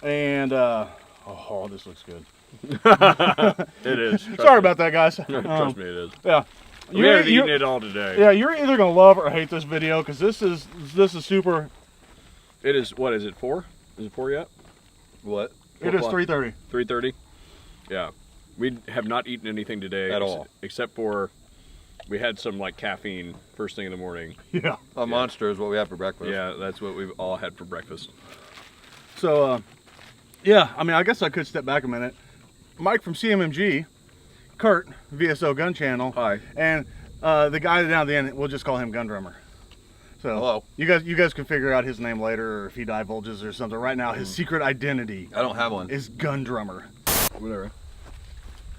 And oh, this looks good. It is. Sorry about that, guys. Trust me, it is. Yeah. We haven't eaten it all today. Yeah, you're either gonna love or hate this video because this is super. It is. What is it? 4? Is it 4 yet? What? It is 3:30. 3:30. Yeah, we have not eaten anything today at all, except for we had some like caffeine first thing in the morning. Yeah. A Monster is what we have for breakfast. Yeah, that's what we've all had for breakfast. So, yeah, I mean, I guess I could step back a minute. Mike from CMMG, Kurt, VSO Gun Channel. Hi. And the guy down at the end, we'll just call him Gun Drummer. So hello. You guys can figure out his name later, or if he divulges or something. Right now, his secret identity. I don't have one. Is Gun Drummer. Whatever.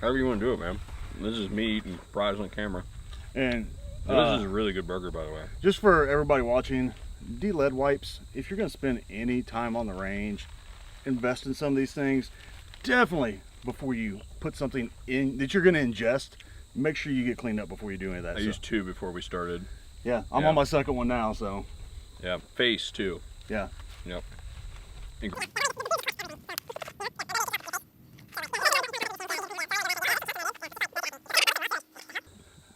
However you want to do it, man. This is me eating fries on camera. And this is a really good burger, by the way. Just for everybody watching, D-lead wipes. If you're gonna spend any time on the range, invest in some of these things. Definitely, before you put something in that you're gonna ingest, make sure you get cleaned up before you do any of that. I used 2 before we started. Yeah, I'm on my second one now, so. Yeah, face too. Yeah. Yep.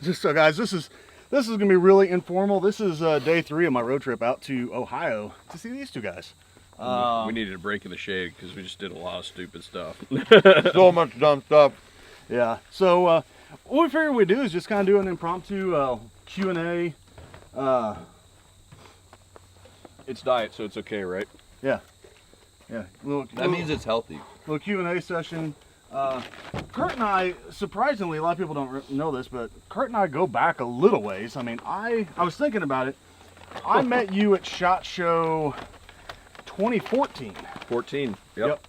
Just so guys, this is gonna be really informal. This is day 3 of my road trip out to Ohio to see these two guys. We needed a break in the shade because we just did a lot of stupid stuff. So much dumb stuff. Yeah. So what we figured we'd do is just kind of do an impromptu Q&A. It's diet, so it's okay, right? Yeah. Yeah. That means it's healthy. Little Q&A session. Kurt and I, surprisingly, a lot of people don't know this, but Kurt and I go back a little ways. I mean, I was thinking about it. I met you at SHOT Show 2014. 14. Yep.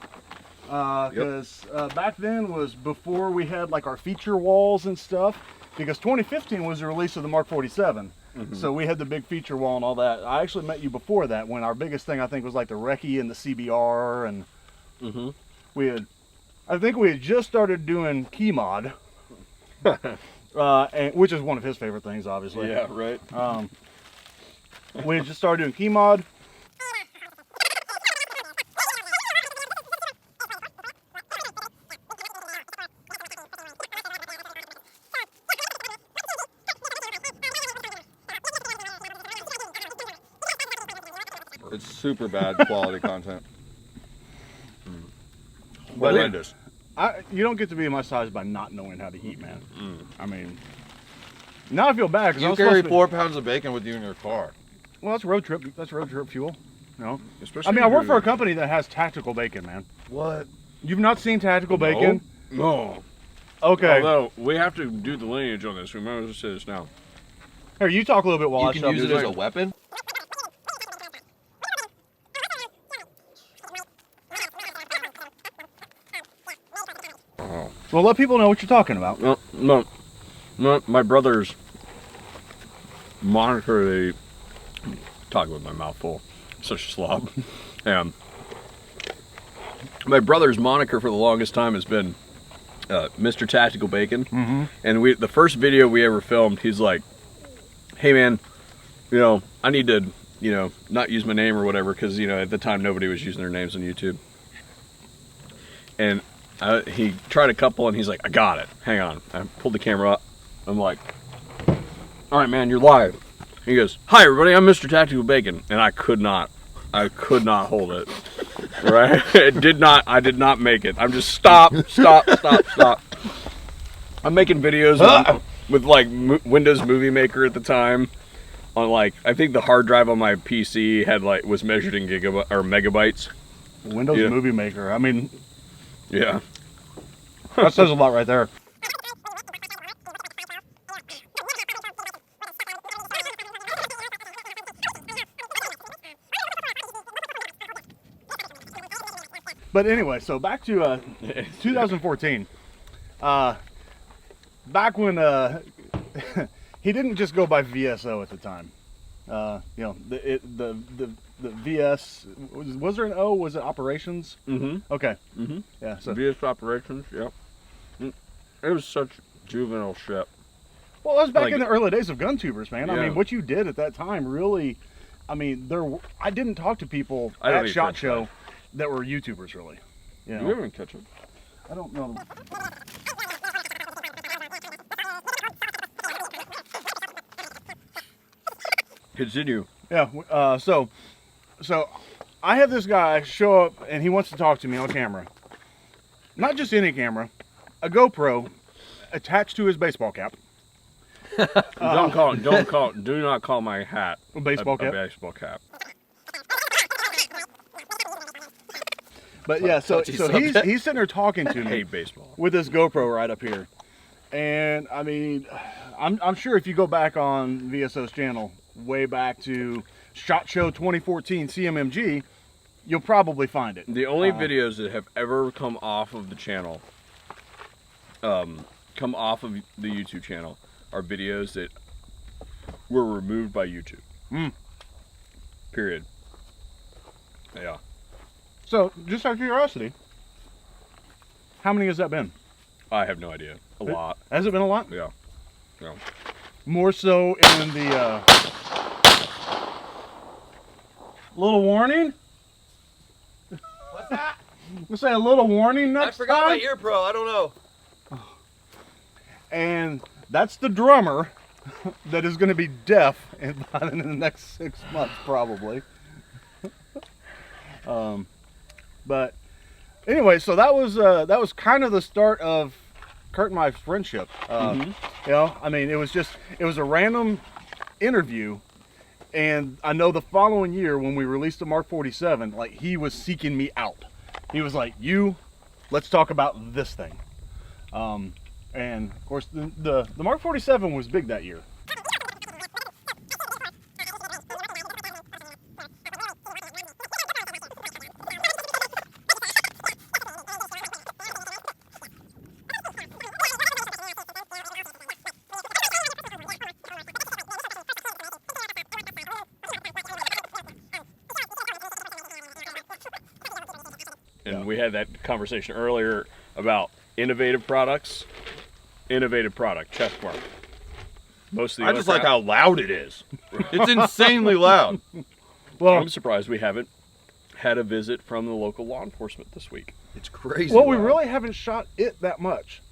Because back then was before we had like our feature walls and stuff. Because 2015 was the release of the Mark 47. So we had the big feature wall and all that. I actually met you before that when our biggest thing I think was like the Recce and the CBR and I think we had just started doing key mod, and, which is one of his favorite things, obviously. Yeah, right. We had just started doing key mod. It's super bad quality content. But Horrendous. You don't get to be my size by not knowing how to eat, man. I mean, now I feel bad because You carry 4 pounds of bacon with you in your car. Well, that's road trip. That's road trip fuel. No, Especially I mean, I work for a company that has tactical bacon, man. What? You've not seen tactical bacon? No. Okay. Although we have to do the lineage on this. We might as well say this now. Here, you talk a little bit while I You shove can use it this as a in. weapon? Well, let people know what you're talking about. No. My brother's moniker, they talk with my mouth full. Such a slob. My brother's moniker for the longest time has been Mr. Tactical Bacon. And the first video we ever filmed, he's like, hey man, I need to, not use my name or whatever, because, at the time nobody was using their names on YouTube. And he tried a couple and he's like, I got it. Hang on. I pulled the camera up. I'm like, all right, man, you're live. He goes, hi, everybody. I'm Mr. Tactical Bacon. And I could not hold it. Right? I did not make it. I'm just stop. I'm making videos with like Windows Movie Maker at the time. On like, I think the hard drive on my PC was measured in megabytes. Windows Movie Maker. I mean, yeah. That says a lot right there. But anyway, so back to 2014. Back when he didn't just go by VSO at the time. The VS, was there an O? Was it operations? Okay. Yeah. So VS operations. Yep. It was such juvenile shit. Well, that was back in the early days of GunTubers, man. Yeah. I mean, what you did at that time really, I mean, I didn't talk to people at SHOT Show that were YouTubers, really. You You know, haven't catch it. I don't know. Continue. Yeah. So I have this guy show up and he wants to talk to me on camera. Not just any camera, a GoPro attached to his baseball cap. Do not call my hat A baseball cap. A baseball cap. But yeah, so Touchy he's subject. sitting there talking to I me hate baseball. with this GoPro right up here. And I mean, I'm sure if you go back on VSO's channel, way back to SHOT Show 2014 CMMG, you'll probably find it. The only videos that have ever come off of the channel, come off of the YouTube channel, are videos that were removed by YouTube. Period. Yeah. So, just out of curiosity, how many has that been? I have no idea. A lot. Has it been a lot? Yeah. Yeah. More so in the little warning. What's that? We'll say a little warning I next forgot my time. ear pro. I don't know. And that's the drummer that is going to be deaf in the next 6 months, probably. But anyway, so that was kind of the start of Kurt and my friendship. You know, I mean, it was a random interview, and I know the following year when we released the Mark 47, like, he was seeking me out. He was like, let's talk about this thing. And of course, the Mark 47 was big that year. And we had that conversation earlier about innovative products. Innovative product, check mark. Most of the I other just like crap- how loud it is. It's insanely loud. Well, I'm surprised we haven't had a visit from the local law enforcement this week. It's crazy. well, we loud. really haven't shot it that much.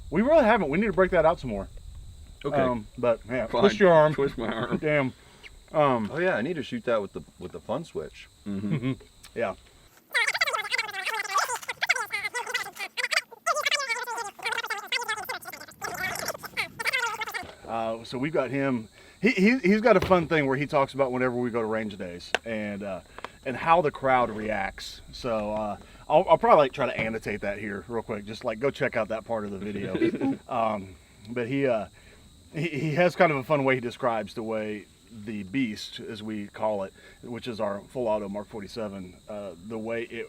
We really haven't. We need to break that out some more. Okay. But yeah, Fine. twist your arm. Twist my arm. Damn. Oh yeah, I need to shoot that with the fun switch. Yeah. So we've got him. He's got a fun thing where he talks about whenever we go to range days and how the crowd reacts. So I'll probably try to annotate that here real quick. Just like go check out that part of the video. But he has kind of a fun way he describes the way the beast, as we call it, which is our full auto Mark 47, the way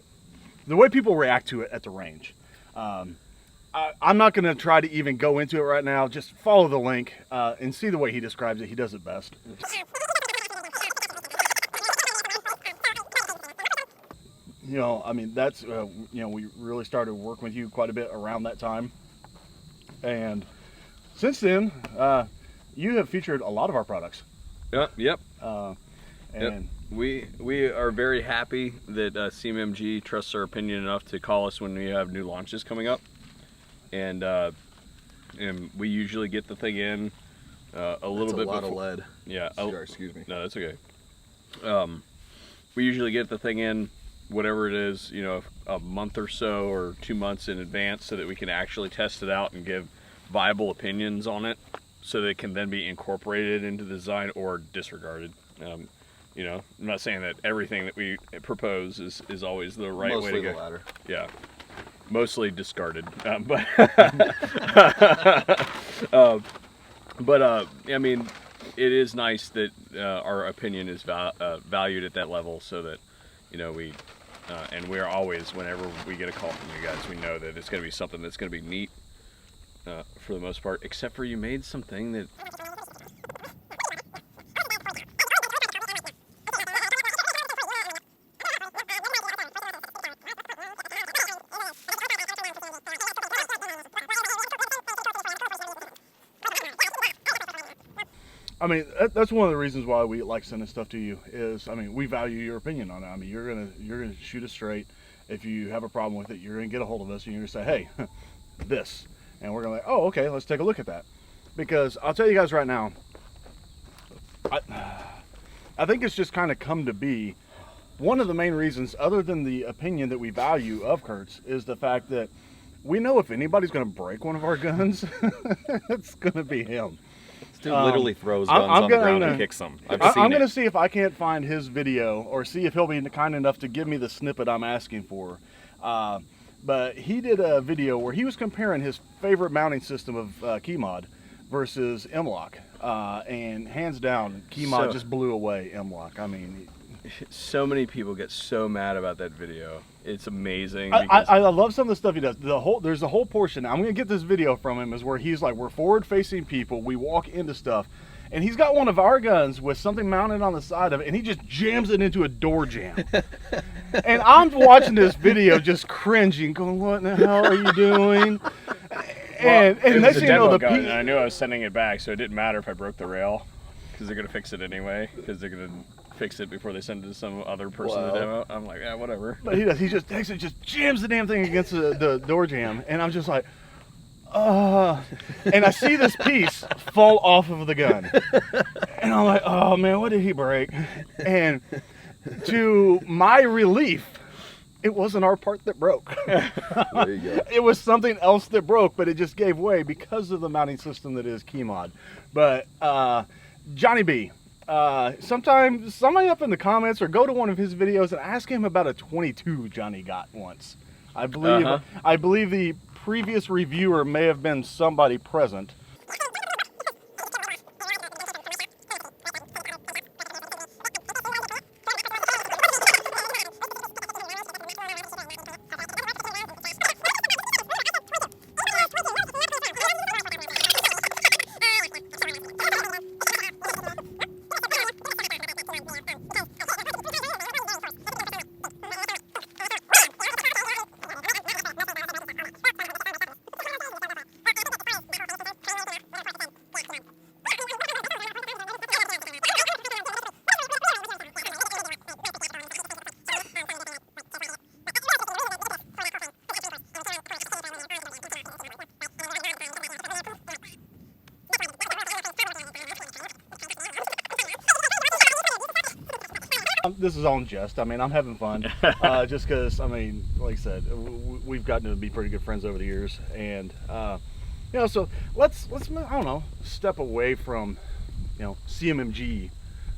people react to it at the range. I'm not going to try to even go into it right now. Just follow the link and see the way he describes it. He does it best. You know, I mean, that's, you know, we really started working with you quite a bit around that time. And since then, you have featured a lot of our products. Yep. And We are very happy that CMMG trusts our opinion enough to call us when we have new launches coming up. And we usually get the thing in a little bit lot before. of lead. Yeah. Sorry, excuse me. No, that's okay. We usually get the thing in, whatever it is, you know, a month or so or 2 months in advance, so that we can actually test it out and give viable opinions on it, so that it can then be incorporated into the design or disregarded. You know, I'm not saying that everything that we propose is always the right Mostly way to the go. latter. Yeah. Mostly discarded, but I mean, it is nice that our opinion is valued at that level, so that, you know, we and we're always, whenever we get a call from you guys, we know that it's going to be something that's going to be neat for the most part, except for you made something that. I mean, that's one of the reasons why we like sending stuff to you is, I mean, we value your opinion on it. I mean, you're gonna shoot us straight. If you have a problem with it, you're gonna get a hold of us and you're gonna say, hey, this, and we're gonna like, oh, okay, let's take a look at that. Because I'll tell you guys right now, I think it's just kind of come to be one of the main reasons, other than the opinion that we value of Kurt's, is the fact that we know if anybody's going to break one of our guns, it's going to be him. This dude literally throws guns on the ground and kicks them. I'm going to see if I can't find his video or see if he'll be kind enough to give me the snippet I'm asking for. But he did a video where he was comparing his favorite mounting system of Key-Mod versus M-Lock. And hands down, Key-Mod just blew away M-Lock. I mean, so many people get so mad about that video. It's amazing. I love some of the stuff he does. There's a whole portion. I'm gonna get this video from him is where he's like, we're forward-facing people. We walk into stuff, and he's got one of our guns with something mounted on the side of it, and he just jams it into a door jamb. And I'm watching this video just cringing, going, "What in the hell are you doing?" And next thing you know, gun, and I knew I was sending it back, so it didn't matter if I broke the rail, because they're gonna fix it anyway, because they're gonna fix it before they send it to some other person to demo. I'm like, yeah, whatever. But he does. He just takes it, just jams the damn thing against the door jamb, and I'm just like, and I see this piece fall off of the gun, and I'm like, oh man, what did he break? And to my relief, it wasn't our part that broke. There you go. It was something else that broke, but it just gave way because of the mounting system that is Key-Mod. But Johnny B, somebody up in the comments or go to one of his videos and ask him about a 22 Johnny got once. I believe the previous reviewer may have been somebody present. This is all in jest. I mean, I'm having fun, just because, I mean, like I said, we've gotten to be pretty good friends over the years, and you know, so let's I don't know, step away from, you know, CMMG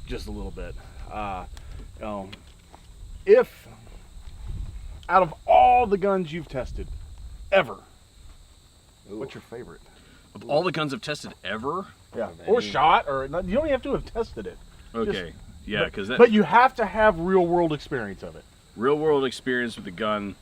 just a little bit. You know, if out of all the guns you've tested ever, what's your favorite? Of all the guns I've tested ever? Yeah, or shot, or you don't even have to have tested it. Okay. Just, yeah, because but you have to have real world experience of it. Real world experience with the gun.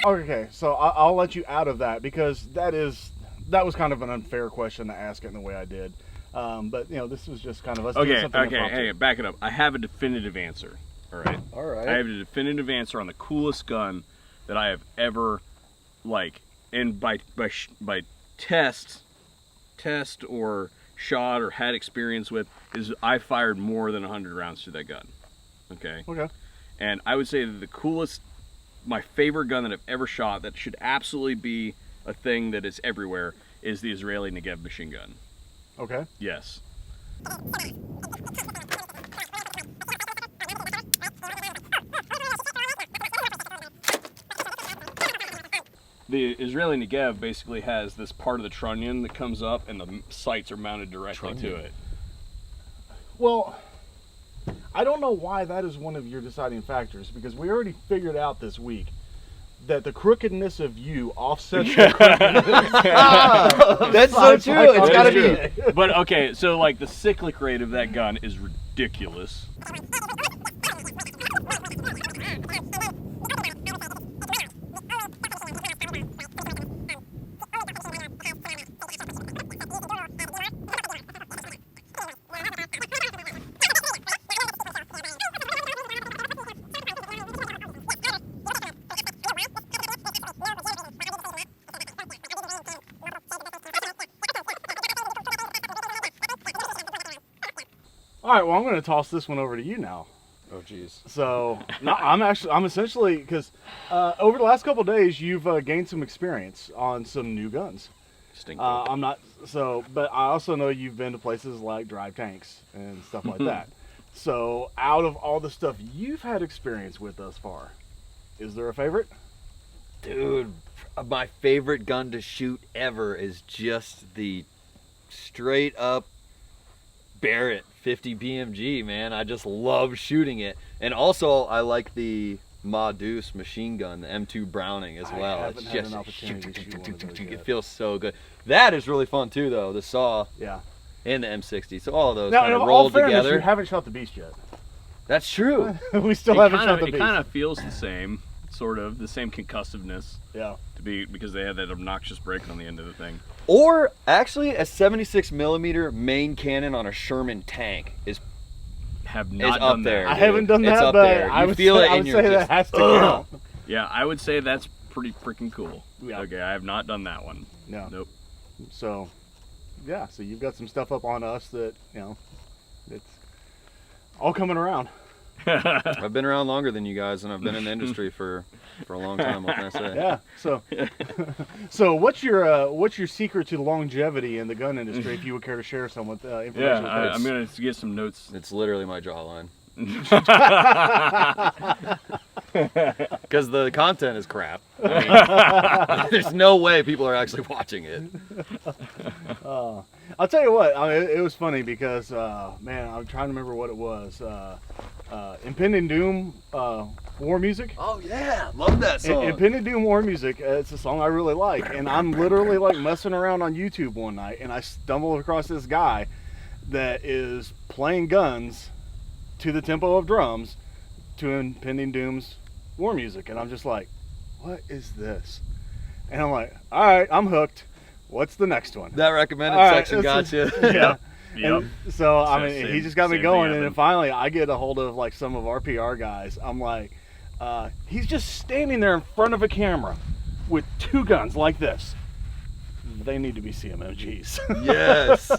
Okay, so I'll let you out of that because that was kind of an unfair question to ask it in the way I did. But you know, this was just kind of us doing something impromptu. Hey, back it up. I have a definitive answer. All right. All right. I have a definitive answer on the coolest gun that I have ever, like, and by test or shot or had experience with, is I fired more than 100 rounds through that gun. Okay. Okay. And I would say that the coolest, my favorite gun that I've ever shot that should absolutely be a thing that is everywhere is the Israeli Negev machine gun. Okay. Yes. The Israeli Negev basically has this part of the trunnion that comes up and the sights are mounted directly to it. Well, I don't know why that is one of your deciding factors, because we already figured out this week that the crookedness of you offsets the crookedness. That's so true. It's gotta be. But okay, so like the cyclic rate of that gun is ridiculous. All right, well, I'm going to toss this one over to you now. Oh, geez. So, no, I'm essentially, because over the last couple of days, you've gained some experience on some new guns. I'm not, but I also know you've been to places like Drive Tanks and stuff like that. So, out of all the stuff you've had experience with thus far, is there a favorite? Dude, my favorite gun to shoot ever is just the straight up Barrett 50 BMG, man. I just love shooting it. And also, I like the Ma Deuce machine gun, the M2 Browning as well. It's just it feels so good. That is really fun too, though. The saw, and the M60. So all of those kind of rolled together. You haven't shot the Beast yet. That's true. We still haven't shot the Beast. It kind of feels the same, sort of the same concussiveness. Yeah. Because they had that obnoxious break on the end of the thing. Or actually, a 76mm main cannon on a Sherman tank is up there. I haven't done that, up but there. I would feel say, it in your that has to count. Yeah, I would say that's pretty freaking cool. Yeah. Okay, I have not done that one. No. Nope. So, yeah, so you've got some stuff up on us that, it's all coming around. I've been around longer than you guys, and I've been in the industry for a long time. What can I say? Yeah. So what's your secret to longevity in the gun industry? If you would care to share some with information. Yeah, I'm gonna get some notes. It's literally my jawline. Because the content is crap. I mean, there's no way people are actually watching it. I'll tell you what. I mean, it was funny because, man, I'm trying to remember what it was. Impending Doom War Music. Oh yeah, love that song. Impending Doom War Music. It's a song I really like, and I'm literally like messing around on YouTube one night, and I stumbled across this guy that is playing guns to the tempo of drums to Impending Doom's War Music, and I'm just like, what is this? And I'm like, all right, I'm hooked. What's the next one? That recommended section got you. Yeah. Yep. And so I mean, he just got me going, and then finally I get a hold of like some of our PR guys. I'm like, he's just standing there in front of a camera with two guns like this. They need to be CMMGs. Yes.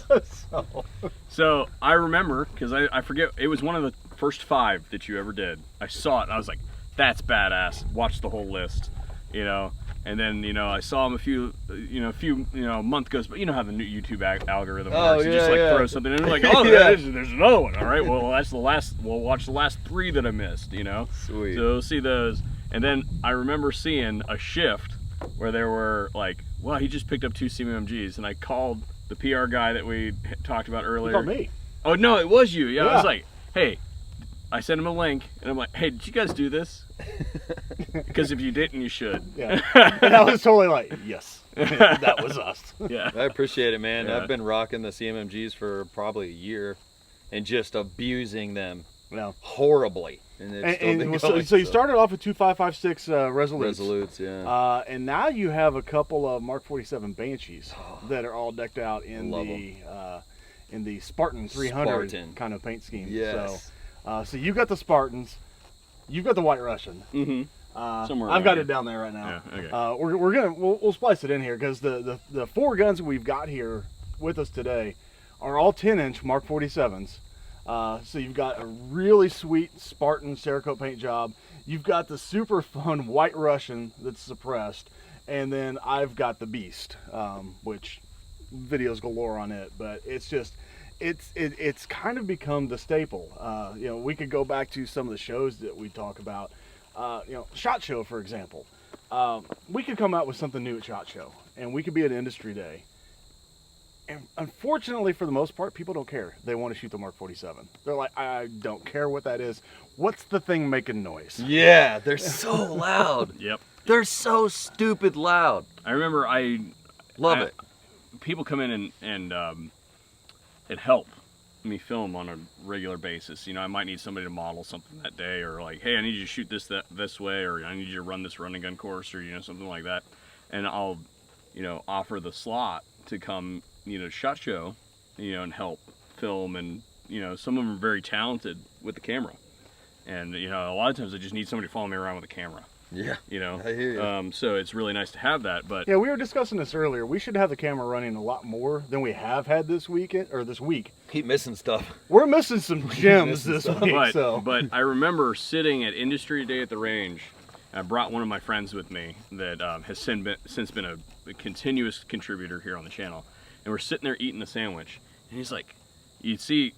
So I remember, because I forget, it was one of the first 5 that you ever did. I saw it and I was like, that's badass. Watch the whole list, And then, I saw him a month goes, but you know how the new YouTube algorithm works. You just throw something in and like, oh, there's another one. All right, well, that's the last, we'll watch the last 3 that I missed, Sweet. So see those. And then I remember seeing a shift where there were like, well, he just picked up 2 CMMGs, and I called the PR guy that we talked about earlier. You called me. Oh, no, it was you. Yeah, I was like, hey, I sent him a link, and I'm like, hey, did you guys do this? Because if you didn't, you should. Yeah. And I was totally like, yes, that was us. Yeah. I appreciate it, man. Yeah. I've been rocking the CMMGs for probably a year and just abusing them horribly. And it's still been going, so you started off with 2.556 Resolutes. Resolutes, yeah. And now you have a couple of Mark 47 Banshees that are all decked out in the Spartan 300 kind of paint scheme. Yes. So you've got the Spartans, you've got the White Russian. Mm-hmm. Somewhere I've got here. it down there right now. Yeah, okay. We'll splice it in here because the 4 guns we've got here with us today are all 10-inch Mark 47s. So you've got a really sweet Spartan Cerakote paint job. You've got the super fun White Russian that's suppressed, and then I've got the Beast, which videos galore on it. But it's just, it's kind of become the staple. We could go back to some of the shows that we talk about. SHOT Show, for example. We could come out with something new at SHOT Show, and we could be at Industry Day. And unfortunately, for the most part, people don't care. They want to shoot the Mark 47. They're like, I don't care what that is. What's the thing making noise? Yeah, they're so loud. Yep. They're so stupid loud. I remember Love it. People come in and help me film on a regular basis. I might need somebody to model something that day, or like, hey, I need you to shoot this way, or I need you to run this running gun course, or something like that. And I'll offer the slot to come SHOT Show, and help film, and some of them are very talented with the camera, and a lot of times I just need somebody to follow me around with a camera, Yeah. You know, I hear you. so it's really nice to have that. But Yeah, we were discussing this earlier. We should have the camera running a lot more than we have had this weekend or this week. Keep missing stuff. We're missing some gems this week. But I remember sitting at Industry Day at the range. I brought one of my friends with me that has since been a continuous contributor here on the channel, and we're sitting there eating a sandwich, and he's like, you'd see,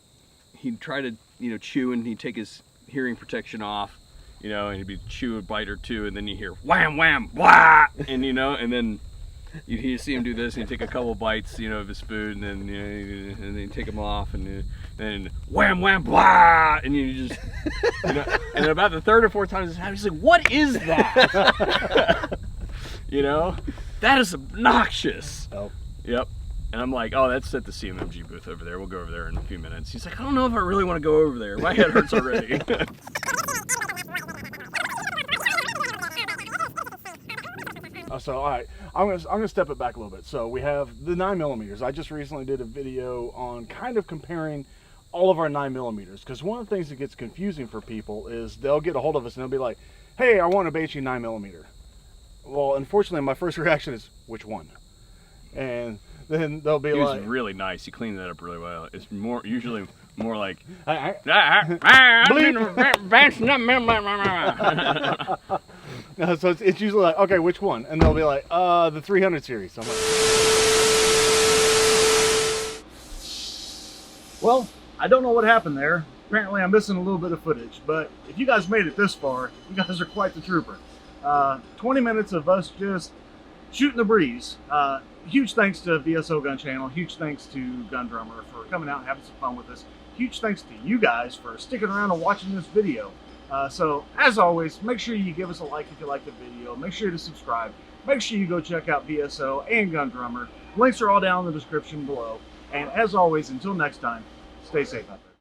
he'd try to chew, and he'd take his hearing protection off, and he'd be chew a bite or two, and then you hear wham wham wah, and and then you see him do this, and he'd take a couple bites, of his food, and then and then take them off, and then wham wham blah, and you just and about the third or fourth time this happened, he's like, "What is that?" That is obnoxious. Oh. Yep. And I'm like, "Oh, that's at the CMMG booth over there. We'll go over there in a few minutes." He's like, "I don't know if I really want to go over there. My head hurts already." So all right, I'm gonna step it back a little bit. So we have the 9mm. I just recently did a video on kind of comparing all of our 9mm, because one of the things that gets confusing for people is they'll get a hold of us and they'll be like, "Hey, I want a Beachy 9mm." Well, unfortunately, my first reaction is, "Which one?" And then they'll be He like, was really nice. He cleaned that up really well. It's usually more like, no, so it's usually like, "Okay, which one?" And they'll be like, the 300 series. So I'm like, well, I don't know what happened there. Apparently I'm missing a little bit of footage, but if you guys made it this far, you guys are quite the trooper. 20 minutes of us just shooting the breeze. Huge thanks to VSO Gun Channel. Huge thanks to Gun Drummer for coming out and having some fun with us. Huge thanks to you guys for sticking around and watching this video. So as always, make sure you give us a like if you like the video. Make sure to subscribe. Make sure you go check out VSO and Gun Drummer. Links are all down in the description below. And as always, until next time, stay safe out there.